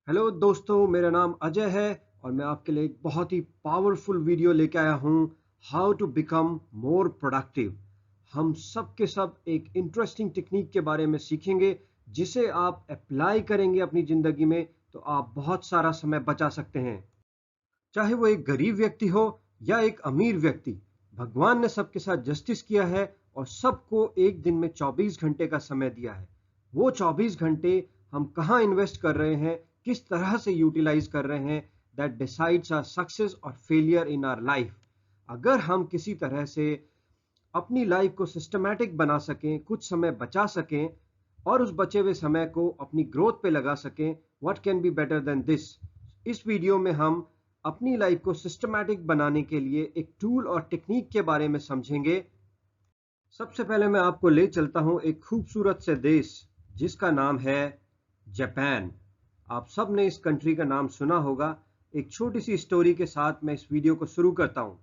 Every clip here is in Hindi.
हेलो दोस्तों, मेरा नाम अजय है और मैं आपके लिए एक बहुत ही पावरफुल वीडियो लेके आया हूँ। How to become more productive. हम सब के सब एक इंटरेस्टिंग टेक्निक के बारे में सीखेंगे जिसे आप अप्लाई करेंगे अपनी जिंदगी में तो आप बहुत सारा समय बचा सकते हैं। चाहे वो एक गरीब व्यक्ति हो या एक अमीर व्यक्ति, भगवान ने सबके साथ जस्टिस किया है और सबको एक दिन में 24 घंटे का समय दिया है। वो 24 घंटे हम कहाँ इन्वेस्ट कर रहे हैं, किस तरह से यूटिलाइज कर रहे हैं, दैट डिसाइड्स आवर सक्सेस और फेलियर इन आवर लाइफ। अगर हम किसी तरह से अपनी लाइफ को सिस्टमैटिक बना सकें, कुछ समय बचा सकें और उस बचे हुए समय को अपनी ग्रोथ पे लगा सकें, what can be better than this. इस वीडियो में हम अपनी लाइफ को सिस्टमैटिक बनाने के लिए एक टूल और टेक्निक के बारे में समझेंगे। सबसे पहले मैं आपको ले चलता हूं एक खूबसूरत से देश जिसका नाम है जापान। आप सब ने इस कंट्री का नाम सुना होगा। एक छोटी सी स्टोरी के साथ मैं इस वीडियो को शुरू करता हूं।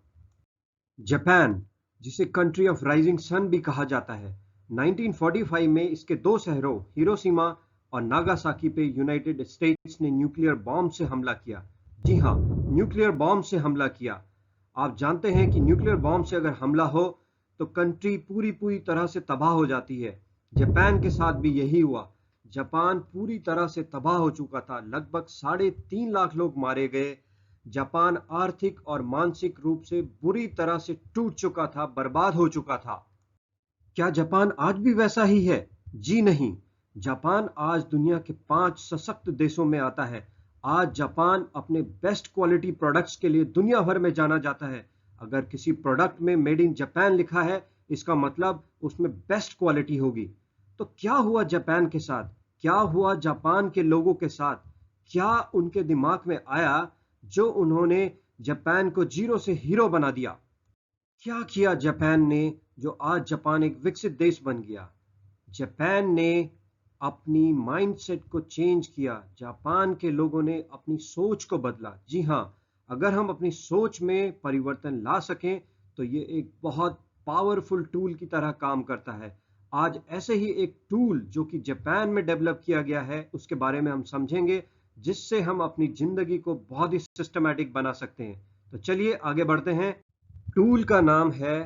जापान, जिसे कंट्री ऑफ राइजिंग सन भी कहा जाता है, 1945 में इसके दो शहरों हिरोशिमा और नागासाकी पे यूनाइटेड स्टेट्स ने न्यूक्लियर बॉम्ब से हमला किया। जी हाँ, न्यूक्लियर बॉम्ब से हमला किया। आप जानते हैं कि न्यूक्लियर बॉम्ब से अगर हमला हो तो कंट्री पूरी पूरी तरह से तबाह हो जाती है। जापान के साथ भी यही हुआ। जापान पूरी तरह से तबाह हो चुका था। लगभग 3.5 लाख लोग मारे गए। जापान आर्थिक और मानसिक रूप से बुरी तरह से टूट चुका था, बर्बाद हो चुका था। क्या जापान आज भी वैसा ही है? जी नहीं। जापान आज दुनिया के 5 सशक्त देशों में आता है। आज जापान अपने बेस्ट क्वालिटी प्रोडक्ट्स के लिए दुनिया भर में जाना जाता है। अगर किसी प्रोडक्ट में मेड इन जापान लिखा है, इसका मतलब उसमें बेस्ट क्वालिटी होगी। तो क्या हुआ जापान के साथ? क्या हुआ जापान के लोगों के साथ? क्या उनके दिमाग में आया जो उन्होंने जापान को जीरो से हीरो बना दिया? क्या किया जापान ने जो आज जापान एक विकसित देश बन गया? जापान ने अपनी माइंडसेट को चेंज किया। जापान के लोगों ने अपनी सोच को बदला। जी हाँ, अगर हम अपनी सोच में परिवर्तन ला सकें तो ये एक बहुत पावरफुल टूल की तरह काम करता है। आज ऐसे ही एक टूल जो कि जापान में डेवलप किया गया है उसके बारे में हम समझेंगे, जिससे हम अपनी जिंदगी को बहुत ही सिस्टमैटिक बना सकते हैं। तो चलिए आगे बढ़ते हैं। टूल का नाम है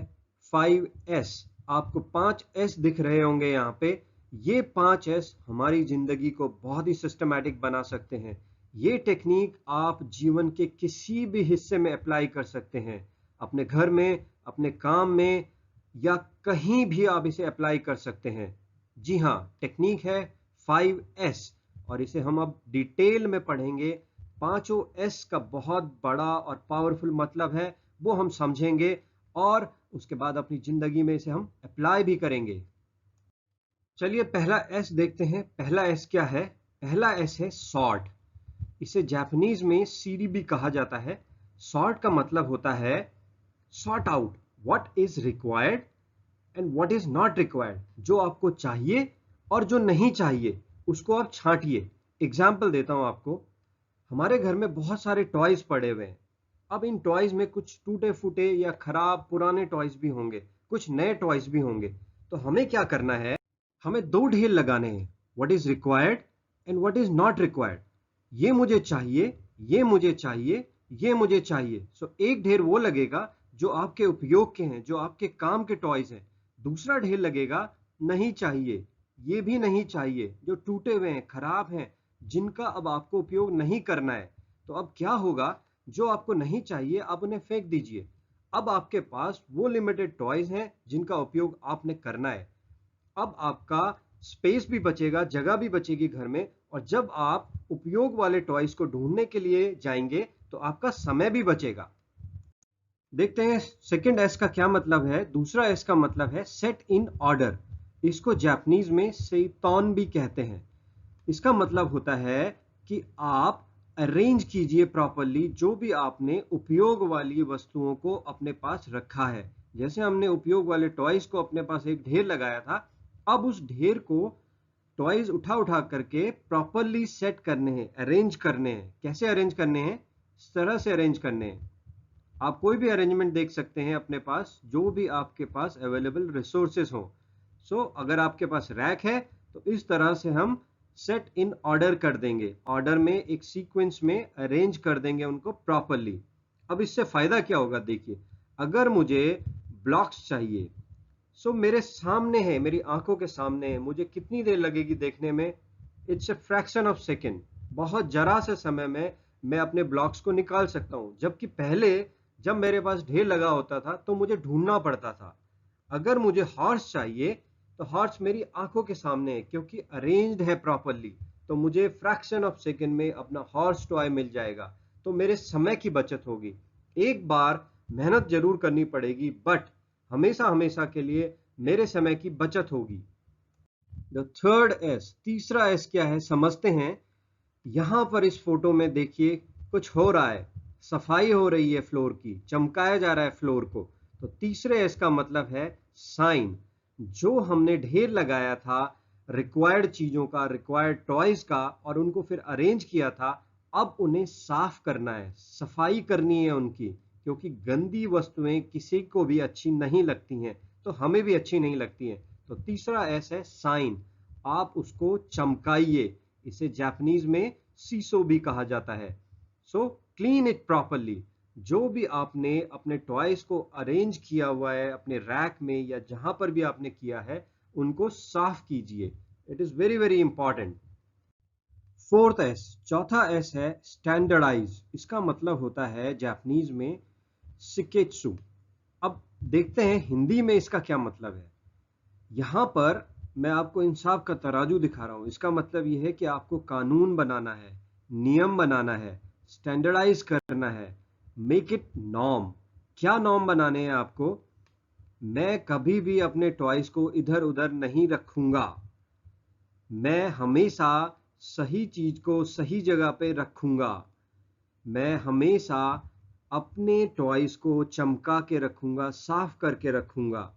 5S। आपको 5S दिख रहे होंगे यहाँ पे। ये 5S हमारी जिंदगी को बहुत ही सिस्टमैटिक बना सकते हैं। ये टेक्निक आप जीवन के किसी भी हिस्से में अप्लाई कर सकते हैं, अपने घर में, अपने काम में, या कहीं भी आप इसे अप्लाई कर सकते हैं। जी हाँ, टेक्निक है 5S और इसे हम अब डिटेल में पढ़ेंगे। पांचों एस का बहुत बड़ा और पावरफुल मतलब है, वो हम समझेंगे और उसके बाद अपनी जिंदगी में इसे हम अप्लाई भी करेंगे। चलिए पहला एस देखते हैं। पहला एस क्या है? पहला एस है सॉर्ट। इसे जापानीज में सीरी भी कहा जाता है। सॉर्ट का मतलब होता है sort out what is required and what is not required. जो आपको चाहिए और जो नहीं चाहिए उसको आप छांटिए। एग्जाम्पल देता हूं आपको। हमारे घर में बहुत सारे टॉयज पड़े हुए हैं। अब इन टॉयज में कुछ टूटे फूटे या खराब पुराने टॉयज भी होंगे, कुछ नए टॉयज भी होंगे। तो हमें क्या करना है? हमें दो ढेर लगाने हैं, what is required and what is not required. ये मुझे चाहिए, ये मुझे चाहिए, ये मुझे चाहिए। सो एक ढेर वो लगेगा जो आपके उपयोग के हैं, जो आपके काम के टॉयज हैं। दूसरा ढेर लगेगा नहीं चाहिए, ये भी नहीं चाहिए, जो टूटे हुए हैं, खराब हैं, जिनका अब आपको उपयोग नहीं करना है। तो अब क्या होगा? जो आपको नहीं चाहिए आप उन्हें फेंक दीजिए। अब आपके पास वो लिमिटेड टॉयज हैं जिनका उपयोग आपने करना है। अब आपका स्पेस भी बचेगा, जगह भी बचेगी घर में, और जब आप उपयोग वाले टॉयज को ढूंढने के लिए जाएंगे तो आपका समय भी बचेगा। देखते हैं सेकंड एस का क्या मतलब है। दूसरा एस का मतलब है सेट इन ऑर्डर। इसको जापानीज में सेइतोन भी कहते हैं। इसका मतलब होता है कि आप अरेंज कीजिए प्रॉपरली जो भी आपने उपयोग वाली वस्तुओं को अपने पास रखा है। जैसे हमने उपयोग वाले टॉयज को अपने पास एक ढेर लगाया था, अब उस ढेर को टॉयज उठा उठा करके प्रॉपरली सेट करने हैं, अरेंज करने हैं। कैसे अरेंज करने हैं? इस तरह से अरेंज करने हैं। आप कोई भी अरेंजमेंट देख सकते हैं अपने पास, जो भी आपके पास अवेलेबल रिसोर्सेस हो। सो अगर आपके पास रैक है तो इस तरह से हम सेट इन ऑर्डर कर देंगे, ऑर्डर में एक सीक्वेंस में अरेंज कर देंगे उनको प्रॉपरली। अब इससे फायदा क्या होगा देखिए, अगर मुझे ब्लॉक्स चाहिए, सो मेरे सामने है, मेरी आंखों के सामने है, मुझे कितनी देर लगेगी देखने में? It's a fraction of second, बहुत जरा से समय में मैं अपने ब्लॉक्स को निकाल सकता हूं। जबकि पहले जब मेरे पास ढेर लगा होता था तो मुझे ढूंढना पड़ता था। अगर मुझे हॉर्स चाहिए तो हॉर्स मेरी आंखों के सामने है, क्योंकि अरेंज्ड है प्रॉपरली, तो मुझे फ्रैक्शन ऑफ सेकेंड में अपना हॉर्स टॉय मिल जाएगा। तो मेरे समय की बचत होगी। एक बार मेहनत जरूर करनी पड़ेगी, बट हमेशा हमेशा के लिए मेरे समय की बचत होगी। द थर्ड एस, तीसरा एस क्या है समझते हैं। यहां पर इस फोटो में देखिए कुछ हो रहा है, सफाई हो रही है फ्लोर की, चमकाया जा रहा है फ्लोर को। तो तीसरे एस का मतलब है साइन। जो हमने ढेर लगाया था रिक्वायर्ड चीजों का, रिक्वायर्ड टॉयज का, और उनको फिर अरेंज किया था, अब उन्हें साफ करना है, सफाई करनी है उनकी, क्योंकि गंदी वस्तुएं किसी को भी अच्छी नहीं लगती हैं, तो हमें भी अच्छी नहीं लगती हैं। तो तीसरा एस है साइन, आप उसको चमकाइए। इसे जापानीज में सीसो भी कहा जाता है। So clean it properly. जो भी आपने अपने टॉयज को अरेंज किया हुआ है अपने रैक में या जहां पर भी आपने किया है, उनको साफ कीजिए। It is very very important. Fourth S, चौथा एस है स्टैंडर्डाइज। इसका मतलब होता है जापानीज में शिकेत्सु। अब देखते हैं हिंदी में इसका क्या मतलब है। यहां पर मैं आपको इंसाफ का तराजू दिखा रहा हूं। इसका मतलब यह है कि आपको कानून बनाना है, नियम बनाना है, स्टैंडर्डाइज करना है, मेक इट नॉर्म। क्या नॉर्म बनाने हैं आपको? मैं कभी भी अपने टॉयज को इधर उधर नहीं रखूंगा। मैं हमेशा सही चीज को सही जगह पे रखूंगा। मैं हमेशा अपने टॉयज को चमका के रखूंगा, साफ करके रखूंगा।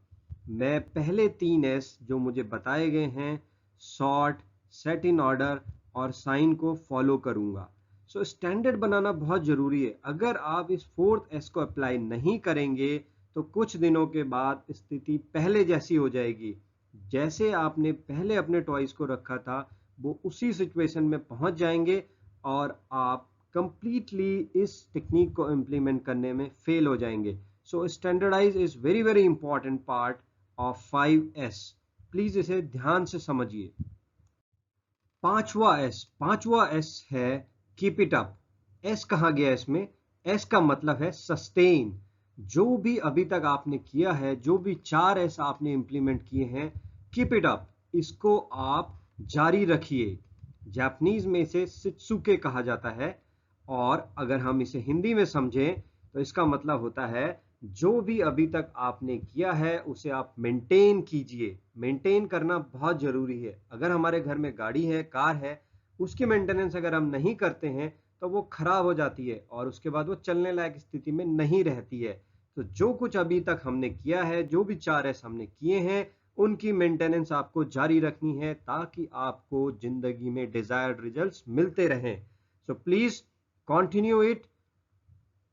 मैं पहले 3 एस जो मुझे बताए गए हैं, सॉर्ट, सेट इन ऑर्डर और साइन को फॉलो करूंगा। सो स्टैंडर्ड बनाना बहुत जरूरी है। अगर आप इस फोर्थ एस को अप्लाई नहीं करेंगे तो कुछ दिनों के बाद स्थिति पहले जैसी हो जाएगी। जैसे आपने पहले अपने टॉयज को रखा था, वो उसी सिचुएशन में पहुंच जाएंगे और आप कंप्लीटली इस टेक्निक को इम्प्लीमेंट करने में फेल हो जाएंगे। So standardize is very very important part of 5S। Please इसे ध्यान से समझिए। पांचवा एस है कीप इट अप। एस कहा गया इसमें? एस का मतलब है सस्टेन। जो भी अभी तक आपने किया है, जो भी 4 एस आपने इंप्लीमेंट किए हैं, कीप इट अप, इसको आप जारी रखिए। जापानीज में इसे शित्सुके कहा जाता है, और अगर हम इसे हिंदी में समझें तो इसका मतलब होता है जो भी अभी तक आपने किया है उसे आप मेंटेन कीजिए। मेंटेन करना बहुत जरूरी है। अगर हमारे घर में गाड़ी है, कार है, उसकी मेंटेनेंस अगर हम नहीं करते हैं तो वो खराब हो जाती है और उसके बाद वो चलने लायक स्थिति में नहीं रहती है। तो जो कुछ अभी तक हमने किया है, जो भी 4 एस हमने किए हैं, उनकी मेंटेनेंस आपको जारी रखनी है ताकि आपको जिंदगी में डिजायर्ड रिजल्ट्स मिलते रहें। So please continue it,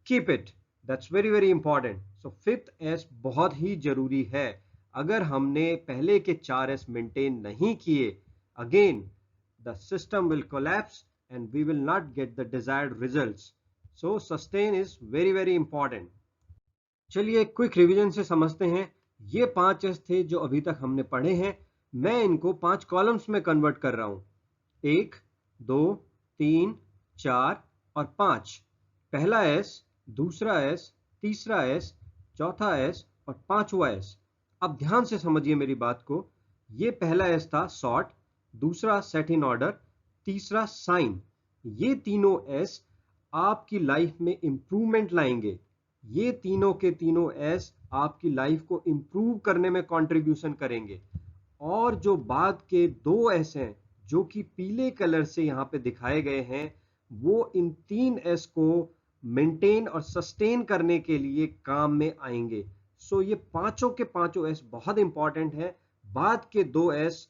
keep it, that's very very important. So fifth S बहुत ही जरूरी है। अगर हमने पहले के 4 एस मेंटेन नहीं किए, again the system will collapse and we will not get the desired results. So sustain is very very important. चलिए क्विक रिवीजन से समझते हैं। ये 5 एस थे जो अभी तक हमने पढ़े हैं। मैं इनको 5 कॉलम्स में कन्वर्ट कर रहा हूं, 1, 2, 3, 4 और 5। पहला एस, दूसरा एस, तीसरा एस, चौथा एस और पांचवा एस। अब ध्यान से समझिए मेरी बात को। ये पहला एस था सॉर्ट, दूसरा सेट इन ऑर्डर, तीसरा साइन। ये तीनों एस आपकी लाइफ में इंप्रूवमेंट लाएंगे। ये तीनों के तीनों एस आपकी लाइफ को इंप्रूव करने में कंट्रीब्यूशन करेंगे। और जो बाद के 2 एस हैं जो कि पीले कलर से यहां पे दिखाए गए हैं, वो इन 3 एस को मेंटेन और सस्टेन करने के लिए काम में आएंगे। सो ये पांचों के पांचों एस बहुत इंपॉर्टेंट है। बाद के 2 एस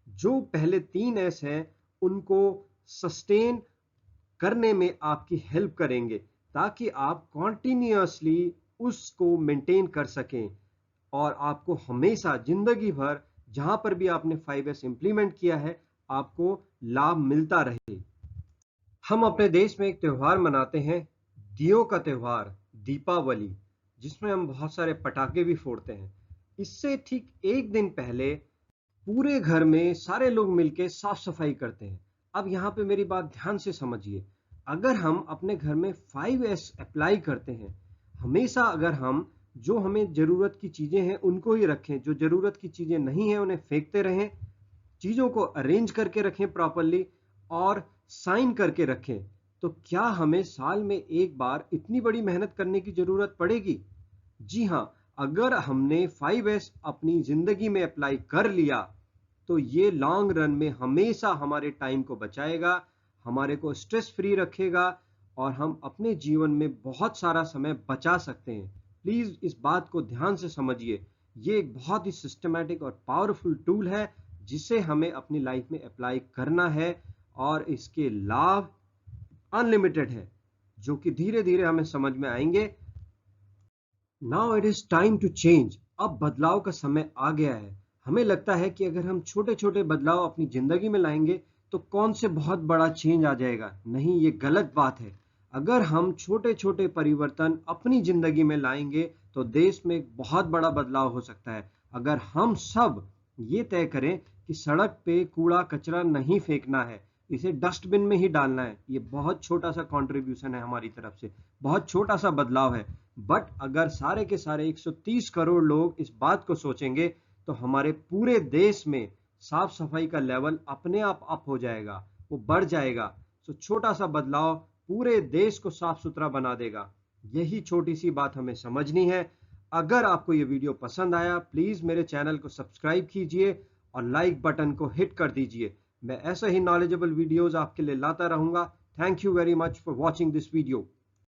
जो पहले 3 एस हैं उनको सस्टेन करने में आपकी हेल्प करेंगे, ताकि आप कॉन्टिन्यूअसली उसको मेंटेन कर सकें और आपको हमेशा जिंदगी भर जहां पर भी आपने 5S इंप्लीमेंट किया है, आपको लाभ मिलता रहे। हम अपने देश में एक त्योहार मनाते हैं, दियों का त्योहार, दीपावली, जिसमें हम बहुत सारे पटाखे भी फोड़ते हैं। इससे ठीक एक दिन पहले पूरे घर में सारे लोग मिलके साफ सफाई करते हैं। अब यहाँ पे मेरी बात ध्यान से समझिए। अगर हम अपने घर में 5S अप्लाई करते हैं, हमेशा अगर हम जो हमें जरूरत की चीजें हैं उनको ही रखें, जो जरूरत की चीजें नहीं है उन्हें फेंकते रहें, चीजों को अरेंज करके रखें प्रॉपरली और साइन करके रखें, तो क्या हमें साल में एक बार इतनी बड़ी मेहनत करने की जरूरत पड़ेगी? जी हाँ, अगर हमने 5S अपनी जिंदगी में अप्लाई कर लिया तो ये लॉन्ग रन में हमेशा हमारे टाइम को बचाएगा, हमारे को स्ट्रेस फ्री रखेगा और हम अपने जीवन में बहुत सारा समय बचा सकते हैं। प्लीज इस बात को ध्यान से समझिए। ये एक बहुत ही सिस्टमैटिक और पावरफुल टूल है जिसे हमें अपनी लाइफ में अप्लाई करना है और इसके लाभ अनलिमिटेड है, जो कि धीरे धीरे हमें समझ में आएंगे। Now it is time to change. अब बदलाव का समय आ गया है। हमें लगता है कि अगर हम छोटे छोटे बदलाव अपनी जिंदगी में लाएंगे तो कौन से बहुत बड़ा चेंज आ जाएगा। नहीं, ये गलत बात है। अगर हम छोटे छोटे परिवर्तन अपनी जिंदगी में लाएंगे तो देश में एक बहुत बड़ा बदलाव हो सकता है। अगर हम सब ये तय करें कि सड़क पे कूड़ा कचरा नहीं फेंकना है, इसे डस्टबिन में ही डालना है, ये बहुत छोटा सा कंट्रीब्यूशन है हमारी तरफ से, बहुत छोटा सा बदलाव है। बट अगर सारे के सारे 130 करोड़ लोग इस बात को सोचेंगे तो हमारे पूरे देश में साफ सफाई का लेवल अपने आप अप हो जाएगा, वो बढ़ जाएगा। तो छोटा सा बदलाव पूरे देश को साफ सुथरा बना देगा। यही छोटी सी बात हमें समझनी है। अगर आपको ये वीडियो पसंद आया, प्लीज मेरे चैनल को सब्सक्राइब कीजिए और लाइक बटन को हिट कर दीजिए। मैं ऐसे ही नॉलेजेबल वीडियोस आपके लिए लाता रहूंगा। Thank you very much for watching this video.